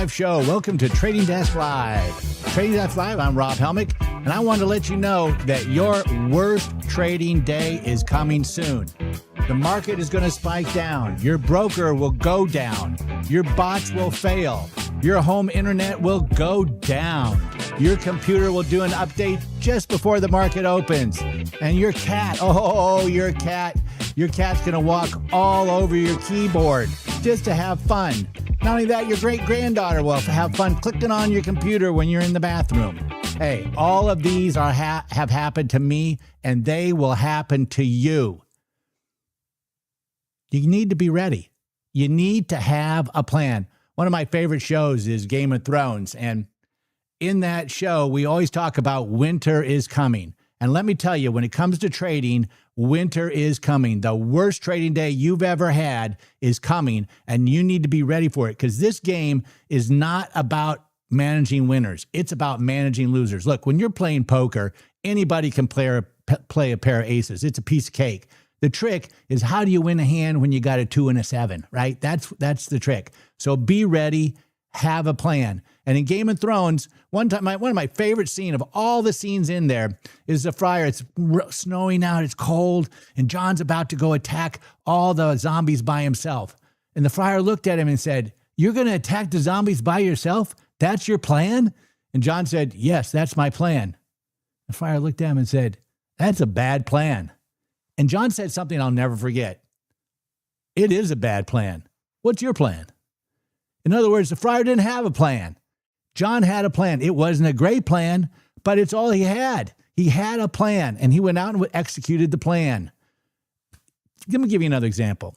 live show. Welcome to Trading Desk Live. Trading Desk Live, I'm Rob Helmick, and I want to let you know that your worst trading day is coming soon. The market is going to spike down. Your broker will go down. Your bots will fail. Your home internet will go down. Your computer will do an update just before the market opens. And your cat, your cat's going to walk all over your keyboard just to have fun. Not only that, your great-granddaughter will have fun clicking on your computer when you're in the bathroom. Hey, all of these have happened to me, and they will happen to you. You need to be ready. You need to have a plan. One of my favorite shows is Game of Thrones, and in that show, we always talk about winter is coming. And let me tell you, when it comes to trading, winter is coming. The worst trading day you've ever had is coming, and you need to be ready for it, because this game is not about managing winners. It's about managing losers. Look, when you're playing poker, anybody can play a pair of aces. It's a piece of cake. The trick is, how do you win a hand when you got a 2 and a 7, right? That's the trick. So be ready, have a plan. And in Game of Thrones, one of my favorite scenes of all the scenes in there is the friar. It's snowing out, it's cold, and Jon's about to go attack all the zombies by himself. And the friar looked at him and said, "You're going to attack the zombies by yourself? That's your plan?" And Jon said, "Yes, that's my plan." The friar looked at him and said, "That's a bad plan." And Jon said something I'll never forget. "It is a bad plan. What's your plan?" In other words, the friar didn't have a plan. Jon had a plan. It wasn't a great plan, but it's all he had. He had a plan, and he went out and executed the plan. Let me give you another example.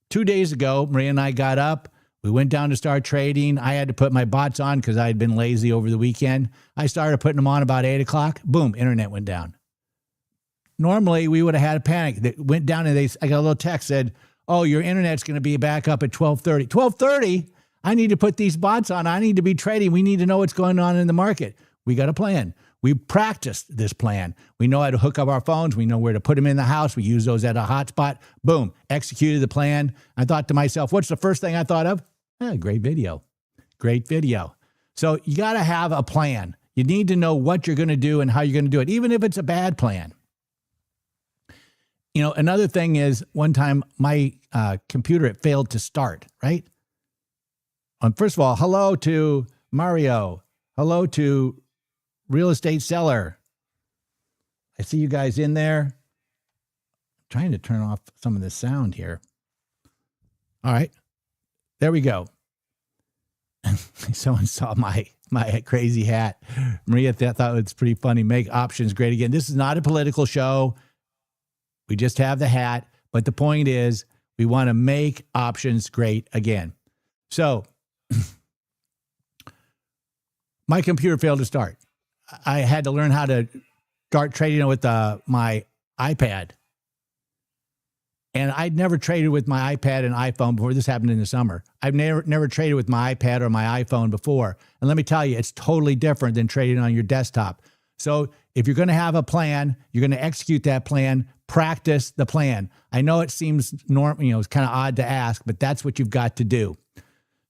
2 days ago, Maria and I got up. We went down to start trading. I had to put my bots on because I had been lazy over the weekend. I started putting them on about 8 o'clock. Boom, internet went down. Normally, we would have had a panic. That went down, and I got a little text said, "Oh, your internet's going to be back up at 12:30. 12:30? I need to put these bots on. I need to be trading. We need to know what's going on in the market." We got a plan. We practiced this plan. We know how to hook up our phones. We know where to put them in the house. We use those at a hotspot. Boom, executed the plan. I thought to myself, what's the first thing I thought of? Great video. Great video. So you got to have a plan. You need to know what you're going to do and how you're going to do it, even if it's a bad plan. You know, another thing is, one time my computer, it failed to start, right? First of all, hello to Mario. Hello to Real Estate Seller. I see you guys in there. I'm trying to turn off some of the sound here. All right. There we go. Someone saw my crazy hat. Maria thought it was pretty funny. Make options great again. This is not a political show. We just have the hat. But the point is, we want to make options great again. So my computer failed to start. I had to learn how to start trading with my iPad. And I'd never traded with my iPad and iPhone before. This happened in the summer. I've never traded with my iPad or my iPhone before. And let me tell you, it's totally different than trading on your desktop. So if you're going to have a plan, you're going to execute that plan, practice the plan. I know it seems it's kind of odd to ask, but that's what you've got to do.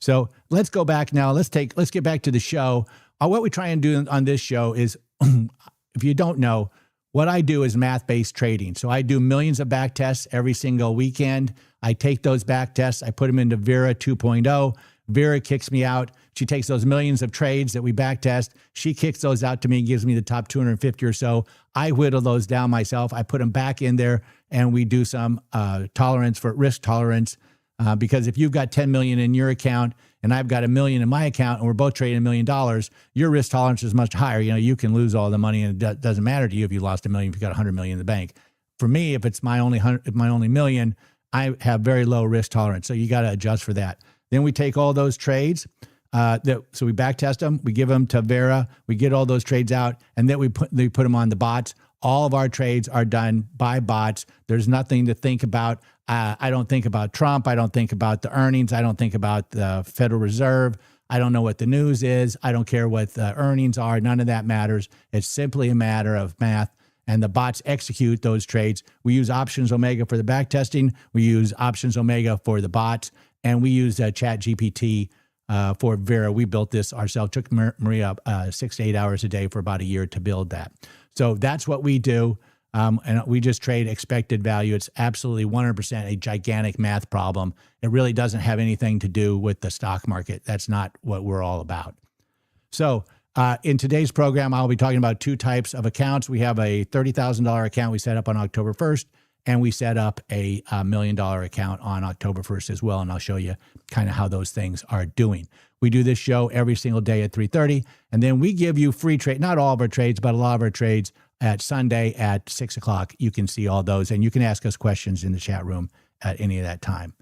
So let's go back now. Let's get back to the show. What we try and do on this show is, if you don't know, what I do is math-based trading. So I do millions of back tests every single weekend. I take those back tests, I put them into Vera 2.0. Vera kicks me out. She takes those millions of trades that we back test. She kicks those out to me and gives me the top 250 or so. I whittle those down myself. I put them back in there, and we do some risk tolerance. Because if you've got 10 million in your account and I've got $1 million in my account and we're both trading $1 million, your risk tolerance is much higher. You know, you can lose all the money and it doesn't matter to you if you lost $1 million, if you got 100 million in the bank. For me, if it's my only million, I have very low risk tolerance. So you got to adjust for that. Then we take all those trades. So we back test them. We give them to Vera. We get all those trades out, and then we put them on the bots. All of our trades are done by bots. There's nothing to think about. I don't think about Trump. I don't think about the earnings. I don't think about the Federal Reserve. I don't know what the news is. I don't care what the earnings are. None of that matters. It's simply a matter of math, and the bots execute those trades. We use Options Omega for the back testing. We use Options Omega for the bots, and we use ChatGPT for Vera. We built this ourselves. Took Maria 6 to 8 hours a day for about a year to build that. So that's what we do. And we just trade expected value. It's absolutely 100% a gigantic math problem. It really doesn't have anything to do with the stock market. That's not what we're all about. So in today's program, I'll be talking about two types of accounts. We have a $30,000 account we set up on October 1st, and we set up a $1 million account on October 1st as well. And I'll show you kind of how those things are doing. We do this show every single day at 3:30, and then we give you free trade, not all of our trades, but a lot of our trades at Sunday at 6 o'clock. You can see all those, and you can ask us questions in the chat room at any of that time.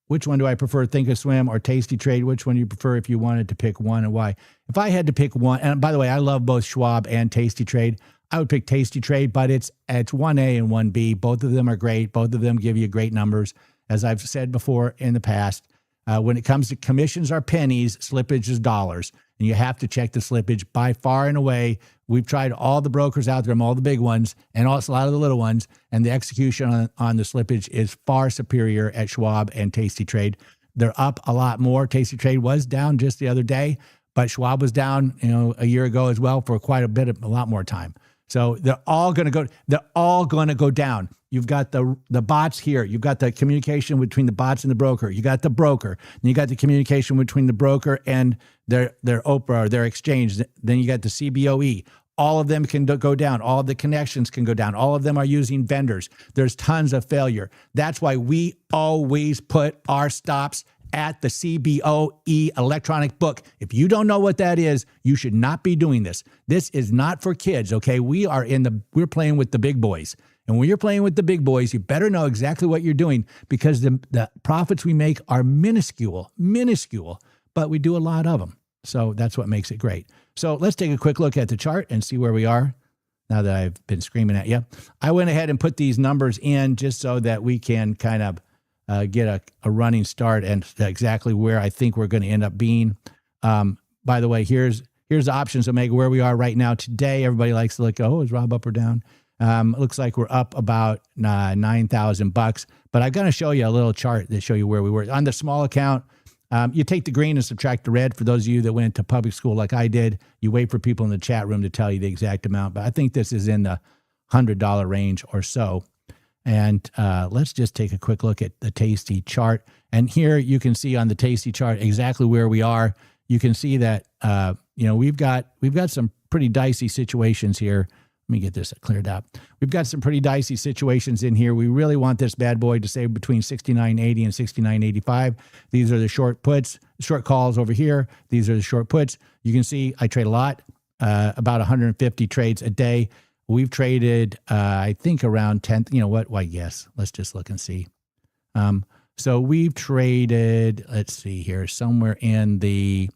Which one do I prefer, Thinkorswim or Tasty Trade? Which one do you prefer if you wanted to pick one, and why? If I had to pick one, and by the way, I love both Schwab and Tasty Trade, I would pick Tasty Trade, but it's 1A and 1B. Both of them are great. Both of them give you great numbers. As I've said before in the past, when it comes to commissions are pennies, slippage is dollars. And you have to check the slippage by far and away. We've tried all the brokers out there, all the big ones, and also a lot of the little ones, and the execution on the slippage is far superior at Schwab and Tasty Trade. They're up a lot more. Tasty Trade was down just the other day, but Schwab was down, a year ago as well for quite a lot more time. So they're all going to go down. You've got the bots here. You've got the communication between the bots and the broker. You got the broker. Then you got the communication between the broker and their Oprah or their exchange. Then you got the CBOE. All of them can go down. All of the connections can go down. All of them are using vendors. There's tons of failure. That's why we always put our stops at the CBOE electronic book. If you don't know what that is, you should not be doing this. This is not for kids, okay? We're playing with the big boys. And when you're playing with the big boys, you better know exactly what you're doing, because the profits we make are minuscule, but we do a lot of them. So that's what makes it great. So let's take a quick look at the chart and see where we are now that I've been screaming at you. I went ahead and put these numbers in just so that we can kind of get a running start and exactly where I think we're going to end up being. By the way, here's the options Omega, where we are right now today. Everybody likes to look, is Rob up or down? It looks like we're up about $9,000, but I'm going to show you a little chart that show you where we were. On the small account, you take the green and subtract the red. For those of you that went to public school like I did, you wait for people in the chat room to tell you the exact amount, but I think this is in the $100 range or so. And let's just take a quick look at the Tasty chart. And here you can see on the Tasty chart exactly where we are. You can see that we've got some pretty dicey situations here. Let me get this cleared up. We've got some pretty dicey situations in here. We really want this bad boy to stay between 69.80 and 69.85. These are the short puts, short calls over here. These are the short puts. You can see I trade a lot, about 150 trades a day. We've traded, I think, around 10. You know what? Why, yes. Let's just look and see. So we've traded, let's see here, somewhere in the,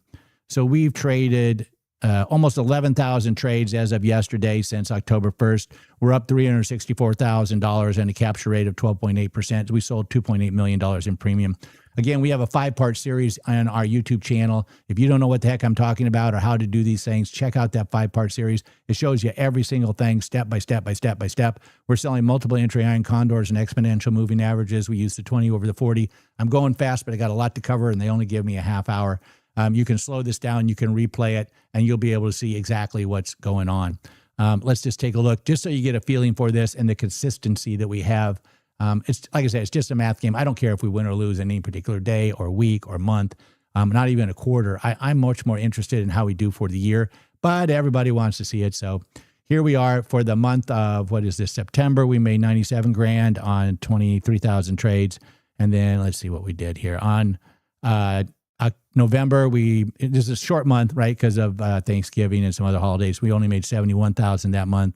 so we've traded almost 11,000 trades as of yesterday since October 1st. We're up $364,000 and a capture rate of 12.8%. We sold $2.8 million in premium. Again, we have a 5-part series on our YouTube channel. If you don't know what the heck I'm talking about or how to do these things, check out that 5-part series. It shows you every single thing step by step by step by step. We're selling multiple entry iron condors and exponential moving averages. We use the 20 over the 40. I'm going fast, but I got a lot to cover, and they only give me a half hour. You can slow this down, you can replay it, and you'll be able to see exactly what's going on. Let's just take a look, just so you get a feeling for this and the consistency that we have. It's like I said, it's just a math game. I don't care if we win or lose any particular day or week or month, not even a quarter. I'm much more interested in how we do for the year, but everybody wants to see it. So here we are for the month of, what is this, September. We made 97 grand on 23,000 trades. And then let's see what we did here on November. This is a short month, right? Because of Thanksgiving and some other holidays. We only made 71,000 that month.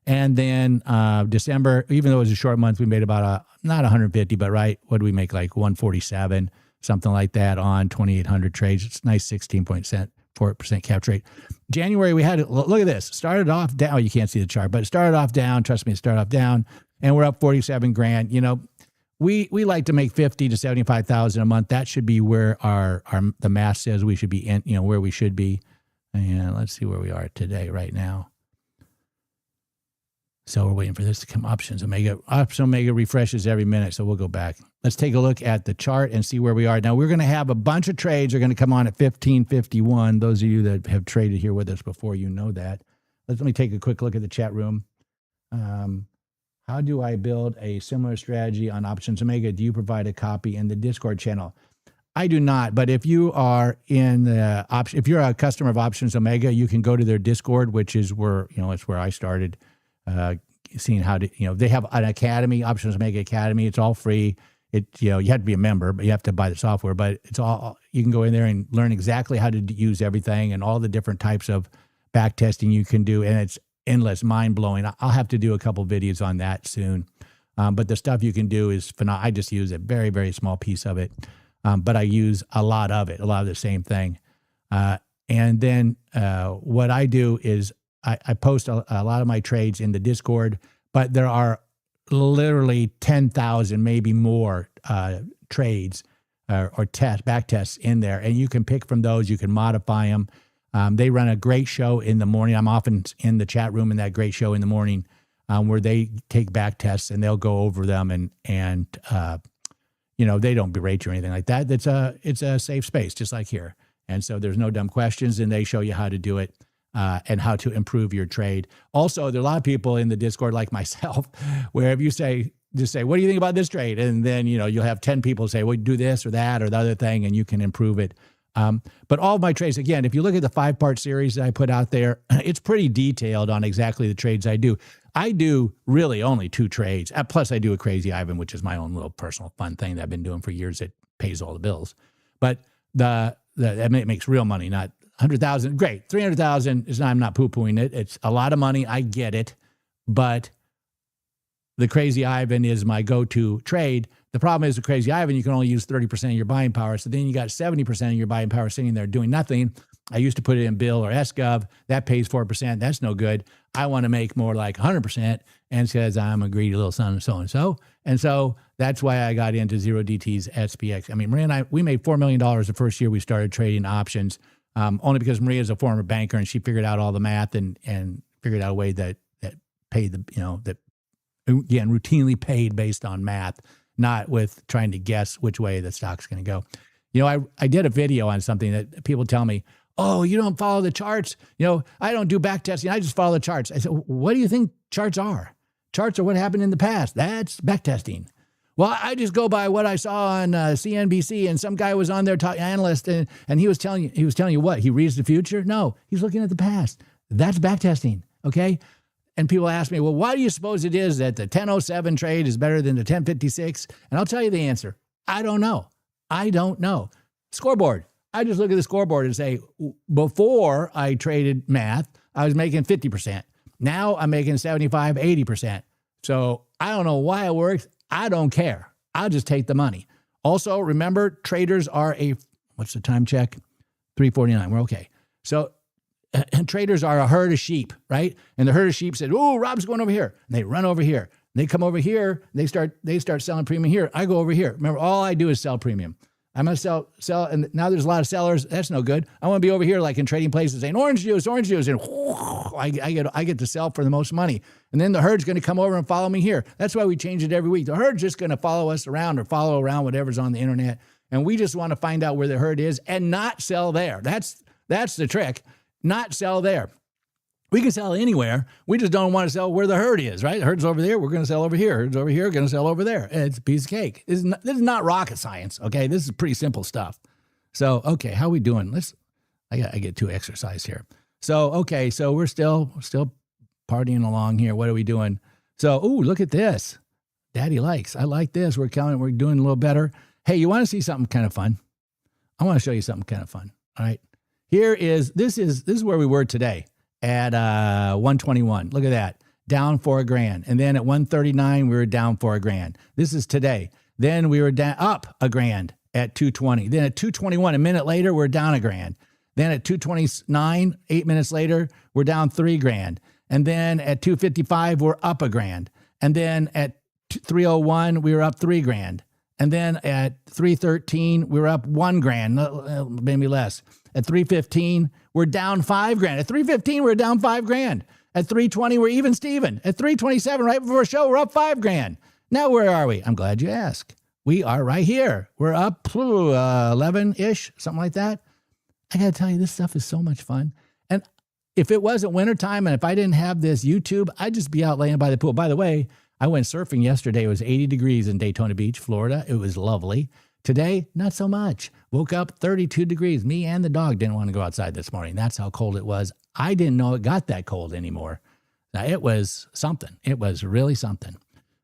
And then December, even though it was a short month, we made about not 150, but right, what do we make, like 147, something like that on 2,800 trades. It's a nice 16.4% capture rate. January, we had, look at this, started off down. Oh, you can't see the chart, but it started off down. Trust me, it started off down, and we're up 47 grand. You know, we like to make 50 to 75,000 a month. That should be where the math says we should be in, where we should be. And let's see where we are today, right now. So we're waiting for this to come. Options Omega refreshes every minute, so we'll go back. let's take a look at the chart and see where we are. Now, we're going to have a bunch of trades are going to come on at 15:51. Those of you that have traded here with us before, you know that. Let me take a quick look at the chat room. How do I build a similar strategy on Options Omega? Do you provide a copy in the Discord channel? I do not, but if you are in the if you're a customer of Options Omega, you can go to their Discord, which is where, it's where I started seeing how to, they have an academy, Options Omega Academy. It's all free. You have to be a member, but you have to buy the software, but it's all, you can go in there and learn exactly how to use everything and all the different types of back testing you can do. And it's endless, mind-blowing. I'll have to do a couple videos on that soon. But the stuff you can do is phenomenal. I just use a very, very small piece of it. But I use a lot of it, a lot of the same thing. And then what I do is I post a lot of my trades in the Discord, but there are literally 10,000, maybe more trades or back tests in there. And you can pick from those, you can modify them. They run a great show in the morning. I'm often in the chat room in that great show in the morning where they take back tests and they'll go over them and they don't berate you or anything like that. It's a safe space, just like here. And so there's no dumb questions, and they show you how to do it and how to improve your trade. Also, there are a lot of people in the Discord like myself, where if you just say, what do you think about this trade? And then, you'll have 10 people say, well, do this or that or the other thing, and you can improve it. But all of my trades, again, if you look at the 5-part series that I put out there, it's pretty detailed on exactly the trades I do. I do really only 2 trades. Plus, I do a Crazy Ivan, which is my own little personal fun thing that I've been doing for years that pays all the bills. But it makes real money, not 100,000. Great. 300,000 is, I'm not poo-pooing it. It's a lot of money. I get it. But the Crazy Ivan is my go-to trade. The problem is with Crazy Ivan, you can only use 30% of your buying power. So then you got 70% of your buying power sitting there doing nothing. I used to put it in Bill or SGov. That pays 4%. That's no good. I want to make more like 100%, and says I'm a greedy little son of so-and-so. And so that's why I got into Zero DT's SPX. I mean, Maria and I, we made $4 million the first year we started trading options, only because Maria is a former banker and she figured out all the math and figured out a way that paid that again, routinely paid based on math, not with trying to guess which way the stock's going to go. I did a video on something that people tell me, oh, you don't follow the charts. I don't do back testing. I just follow the charts. I said, what do you think charts are? Charts are what happened in the past. That's back testing. Well, I just go by what I saw on CNBC, and some guy was on there, analyst, and he was telling you what? He reads the future? No, he's looking at the past. That's back testing, okay? And people ask me, well, why do you suppose it is that the 1007 trade is better than the 1056? And I'll tell you the answer. I don't know. Scoreboard. I just look at the scoreboard and say, before I traded math, I was making 50%. Now I'm making 75, 80%. So I don't know why it works. I don't care. I'll just take the money. Also, remember, traders are what's the time check? 3:49. We're okay. So and traders are a herd of sheep, right? And the herd of sheep said, oh, Rob's going over here. And they run over here. And they come over here. They start selling premium here. I go over here. Remember, all I do is sell premium. I'm going to sell, and now there's a lot of sellers. That's no good. I want to be over here like in trading places saying, orange juice, and I get to sell for the most money. And then the herd's going to come over and follow me here. That's why we change it every week. The herd's just going to follow us around or follow around whatever's on the internet. And we just want to find out where the herd is and not sell there. That's the trick. Not sell there. We can sell anywhere. We just don't want to sell where the herd is, right? The herd's over there. We're going to sell over here. Herd's over here. Going to sell over there. And it's a piece of cake. This is not rocket science, okay? This is pretty simple stuff. So, okay, how are we doing? I get 2 exercise here. So, okay, so we're still partying along here. What are we doing? So, look at this. Daddy likes. I like this. We're doing a little better. Hey, you want to see something kind of fun? I want to show you something kind of fun. All right. This is where we were today. At 121. Look at that. Down for $1,000. And then at 139, we were down for $1,000. This is today. Then we were up $1,000 at 220. Then at 221, a minute later, we're down $1,000. Then at 229, 8 minutes later, we're down $3,000. And then at 255, we're up $1,000. And then at 301, we were up $3,000. And then at 313, we were up $1,000, maybe less. At 315, we're down $5,000. At 315, we're down $5,000. At 320, we're even Steven. At 327, right before show, we're up $5,000. Now where are we? I'm glad you asked. we are right here. We're up 11-ish, something like that. I got to tell you, this stuff is so much fun. And if it wasn't wintertime and if I didn't have this YouTube, I'd just be out laying by the pool. By the way, I went surfing yesterday. It was 80 degrees in Daytona Beach, Florida. It was lovely. Today, not so much. Woke up 32 degrees. Me and the dog didn't want to go outside this morning. That's how cold it was. I didn't know it got that cold anymore. Now, it was something. It was really something.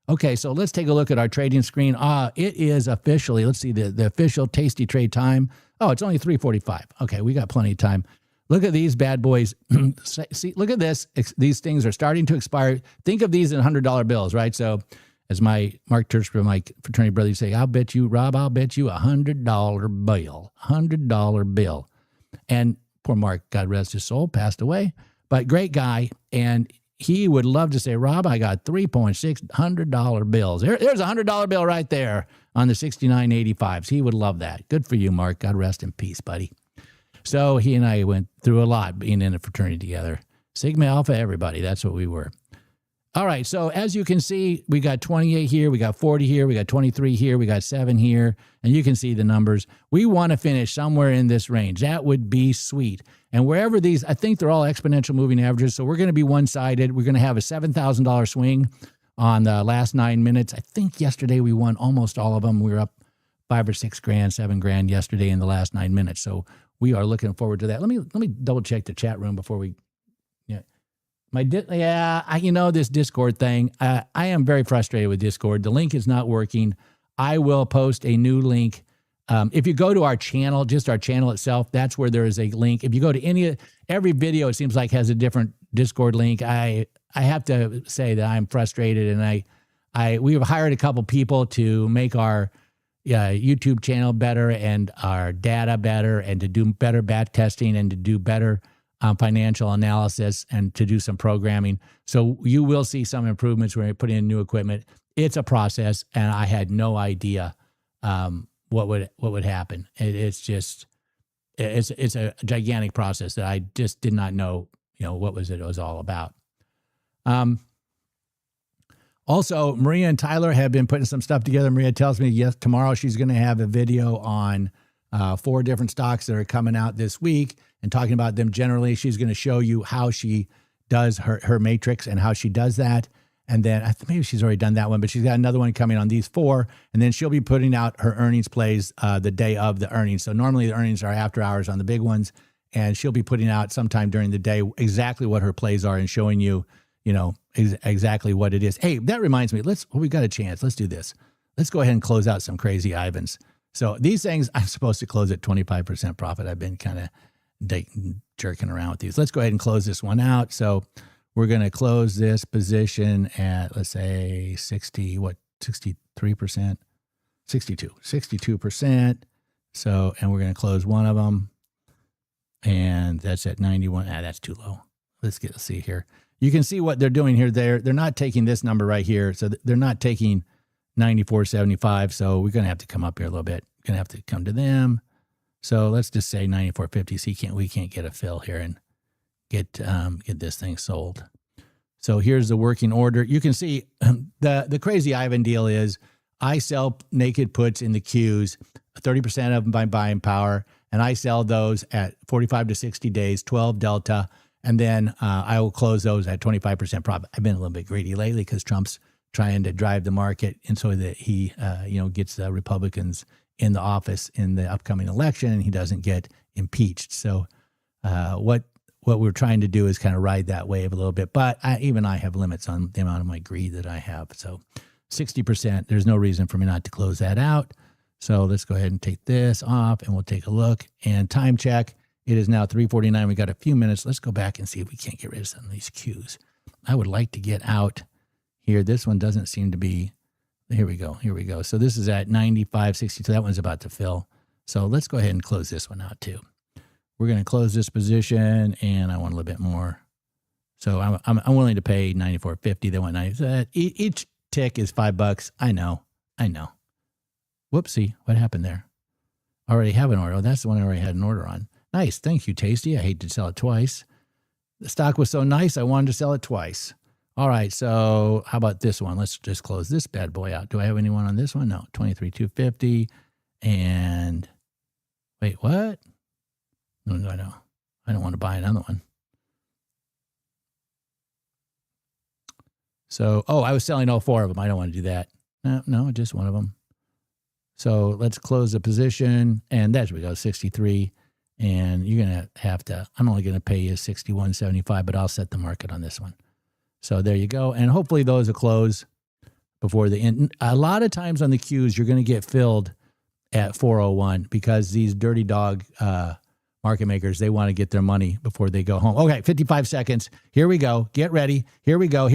Okay, so let's take a look at our trading screen. It is officially, let's see, the official Tasty Trade time. Oh, it's only 3:45. Okay, we got plenty of time. Look at these bad boys. See, look at this. These things are starting to expire. Think of these in $100 bills, right? So as my Mark Tershper, my fraternity brother, you say, I'll bet you, Rob, I'll bet you $100 bill. $100 bill. And poor Mark, God rest his soul, passed away. But great guy. And he would love to say, Rob, I got $3.600 bills. There's a $100 bill right there on the 6985s. He would love that. Good for you, Mark. God rest in peace, buddy. So he and I went through a lot being in a fraternity together. Sigma Alpha, everybody. That's what we were. All right. So as you can see, we got 28 here. We got 40 here. We got 23 here. We got 7 here. And you can see the numbers. We want to finish somewhere in this range. That would be sweet. And wherever these, I think they're all exponential moving averages. So we're going to be one-sided. We're going to have a $7,000 swing on the last 9 minutes. I think yesterday we won almost all of them. We were up $5 or $6 grand, $7 grand yesterday in the last 9 minutes. So we are looking forward to that. Let me double check the chat room before we. This Discord thing. I am very frustrated with Discord. The link is not working. I will post a new link. If you go to our channel, just our channel itself, that's where there is a link. If you go to every video, it seems like has a different Discord link. I have to say that I'm frustrated, and we have hired a couple people to make our YouTube channel better and our data better, and to do better back testing and to do better financial analysis and to do some programming. So you will see some improvements when we put in new equipment. It's a process, and I had no idea what would happen. It's a gigantic process that I just did not know, what it was all about. Also, Maria and Tyler have been putting some stuff together. Maria tells me, yes, tomorrow she's going to have a video on 4 different stocks that are coming out this week and talking about them generally. She's going to show you how she does her matrix and how she does that. And then maybe she's already done that one, but she's got another one coming on these 4. And then she'll be putting out her earnings plays the day of the earnings. So normally the earnings are after hours on the big ones. And she'll be putting out sometime during the day exactly what her plays are and showing you, exactly what it is. Hey, that reminds me, we got a chance. Let's do this. Let's go ahead and close out some crazy Ivans. So these things, I'm supposed to close at 25% profit. I've been kind of jerking around with these. Let's go ahead and close this one out. So we're going to close this position at, let's say 63%, 62%. So, and we're going to close one of them, and that's at 91. That's too low. Let's see here. You can see what they're doing here. They're not taking this number right here. So they're not taking 94.75. So we're going to have to come up here a little bit. Going to have to come to them. So let's just say 94.50. So we can't get a fill here and get this thing sold. So here's the working order. You can see the crazy Ivan deal is I sell naked puts in the queues, 30% of them by buying power, and I sell those at 45 to 60 days, 12 delta, and then I will close those at 25% profit. I've been a little bit greedy lately because Trump's trying to drive the market, and so that he gets the Republicans in the office in the upcoming election, and he doesn't get impeached. So what we're trying to do is kind of ride that wave a little bit. But even I have limits on the amount of my greed that I have. So 60%, there's no reason for me not to close that out. So let's go ahead and take this off, and we'll take a look. And time check, it is now 3:49. We got a few minutes. Let's go back and see if we can't get rid of some of these cues. I would like to get out here. This one doesn't seem to be. Here we go. So this is at 95.62. That one's about to fill. So let's go ahead and close this one out too. We're going to close this position, and I want a little bit more. So I'm willing to pay 94.50. They want 90. Each tick is $5. I know. Whoopsie. What happened there? Already have an order. That's the one I already had an order on. Nice. Thank you, Tasty. I hate to sell it twice. The stock was so nice, I wanted to sell it twice. All right, so how about this one? Let's just close this bad boy out. Do I have anyone on this one? No, 23,250. And wait, what? No. I don't want to buy another one. So, I was selling all four of them. I don't want to do that. No, just one of them. So let's close the position, and there we go, 63. And you're going to have to, I'm only going to pay you $61.75, but I'll set the market on this one. So there you go. And hopefully those will close before the end. A lot of times on the queues, you're going to get filled at 401 because these dirty dog market makers, they want to get their money before they go home. Okay, 55 seconds. Here we go. Get ready. Here we go.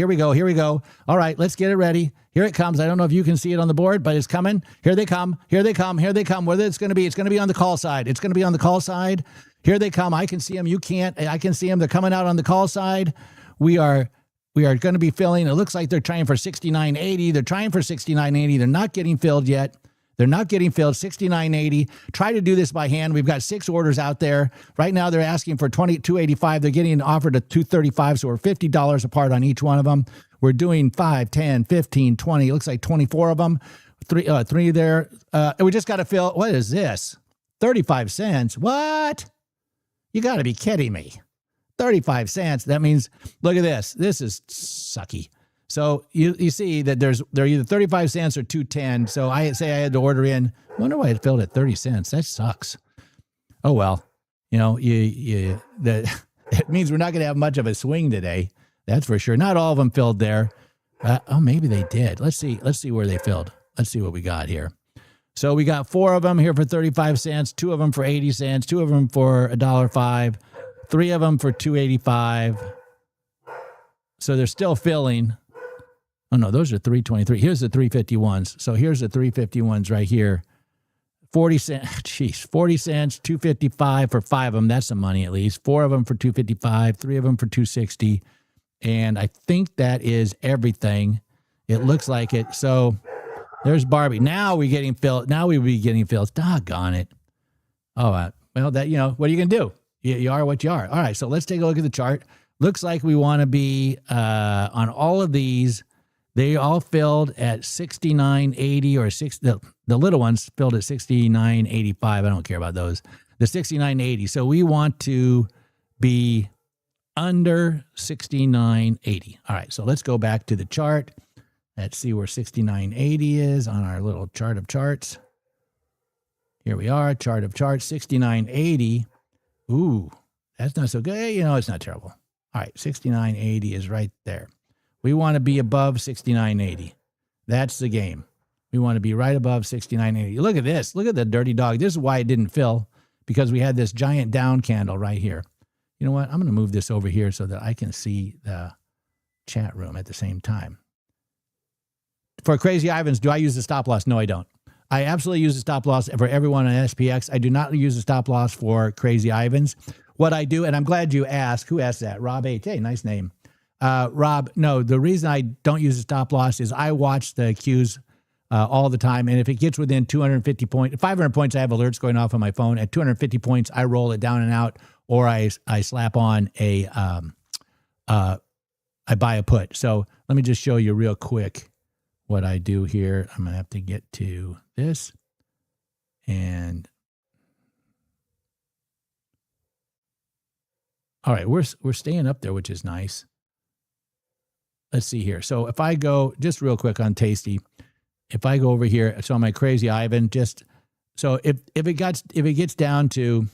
All right, let's get it ready. Here it comes. I don't know if you can see it on the board, but it's coming. Here they come. Whether it's going to be on the call side. Here they come. I can see them. You can't. I can see them. They're coming out on the call side. We are going to be filling. It looks like they're trying for 69.80. They're trying for 69.80. They're not getting filled yet. 69.80. Try to do this by hand. We've got 6 orders out there. Right now they're asking for $285. They're getting offered at $235, so we're $50 apart on each one of them. We're doing 5, 10, 15, 20. It looks like 24 of them. Three there. We just got to fill. What is this? 35 cents. What? You got to be kidding me. 35 cents. That means, look at this. This is sucky. So you see that they're either 35 cents or 210. So I had to order in. I wonder why it filled at 30 cents. That sucks. Oh well, that means we're not going to have much of a swing today. That's for sure. Not all of them filled there. Maybe they did. Let's see where they filled. Let's see what we got here. So we got 4 of them here for 35 cents, 2 of them for 80 cents, 2 of them for $1.05, 3 of them for $2.85. So they're still filling. Oh, no, those are 323. Here's the 351s. So here's the 351s right here. 40 cents. Jeez, 40 cents, 255 for 5 of them. That's some money at least. 4 of them for 255, 3 of them for 260. And I think that is everything. It looks like it. So there's Barbie. Now we're getting filled. Now we would be getting filled. Doggone it. Oh, well, that, what are you going to do? You are what you are. All right, so let's take a look at the chart. Looks like we want to be on all of these. They all filled at 69.80 or 6. The little ones filled at 69.85. I don't care about those. The 69.80. So we want to be under 69.80. All right, so let's go back to the chart. Let's see where 69.80 is on our little chart of charts. Here we are, chart of charts, 69.80. Ooh, that's not so good. It's not terrible. All right, 69.80 is right there. We want to be above 69.80. That's the game. We want to be right above 69.80. Look at this. Look at the dirty dog. This is why it didn't fill, because we had this giant down candle right here. You know what? I'm going to move this over here so that I can see the chat room at the same time. For Crazy Ivans, do I use the stop loss? No, I don't. I absolutely use the stop loss for everyone on SPX. I do not use the stop loss for Crazy Ivans. What I do, and I'm glad you asked. Who asked that? Rob H. Hey, nice name. Rob, no, the reason I don't use the stop loss is I watch the cues all the time. And if it gets within 250 points, 500 points, I have alerts going off on my phone. At 250 points, I roll it down and out, or I slap on I buy a put. So let me just show you real quick what I do here. I'm going to have to get to this. And all right, we're staying up there, which is nice. Let's see here. So if I go just real quick on Tasty, if I go over here, so my Crazy Ivan, so if it gets down to